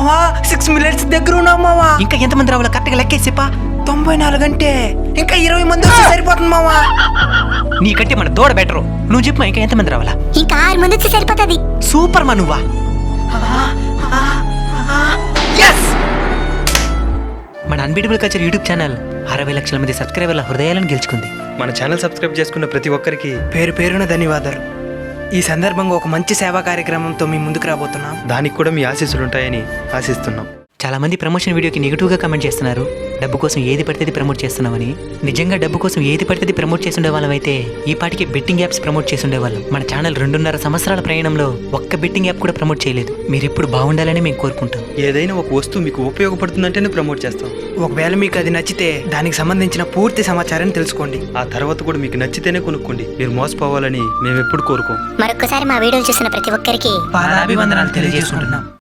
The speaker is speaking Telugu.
మావా 6 మినిట్స్ దగ్గర ఉన్నాం మావా. ఇంకా ఎంతమంది రావాలో కరెక్ట్గా లెక్కేసిపా. 94 అంటే ఇంకా 20 మంది వస్తే సరిపోతుంది మావా. నీకంటే మన దూడ బెటరు. నువ్వు చెప్పు ఇంకా ఎంతమంది రావాలా? ఇంకా 6 మంది వచ్చి సరిపోతుంది. సూపర్ మా నువ్వా. మన అన్బీటబుల్ కల్చర్ యూట్యూబ్ ఛానల్ 60 లక్షల మంది సబ్స్క్రైబర్ల హృదయాలను గెలుచుకుంది. మన ఛానల్ సబ్స్క్రైబ్ చేసుకున్న ప్రతి ఒక్కరికి పేరు పేరున ధన్యవాదాలు. ఈ సందర్భంగా ఒక మంచి సేవా కార్యక్రమంతో మీ ముందుకు రాబోతున్నాం. దానికి కూడా మీ ఆశీస్సులు ఉంటాయని ఆశిస్తున్నాం. చాలా మంది ప్రమోషన్ వీడియోకి నెగిటివ్గా కమెంట్ చేస్తున్నారు. డబ్బు కోసం ఏది పడితే ప్రమోట్ చేస్తున్నామని. నిజంగా డబ్బు కోసం ఏది పడితే ప్రమోట్ చేస్తుండే వాళ్ళం అయితే ఈ పాటికి బెట్టింగ్ యాప్స్ ప్రమోట్ చేస్తుండే వాళ్ళం. మన ఛానల్ 2.5 సంవత్సరాల ప్రయాణంలో ఒక్క బెట్టింగ్ యాప్ కూడా ప్రమోట్ చేయలేదు. మీరు ఎప్పుడు బాగుండాలని మేము కోరుకుంటాం. ఏదైనా ఒక వస్తువు మీకు ఉపయోగపడుతుందంటేనే ప్రమోట్ చేస్తాం. ఒకవేళ మీకు అది నచ్చితే దానికి సంబంధించిన పూర్తి సమాచారాన్ని తెలుసుకోండి. ఆ తర్వాత కూడా మీకు నచ్చితేనే కొనుక్కోండి. మీరు మోసపోవాలని మేము ఎప్పుడు కోరుకోం. మరొకసారి మా వీడియోలు చూసిన ప్రతి ఒక్కరికి పాదాభివందనాలు తెలియజేసుకుంటున్నాం.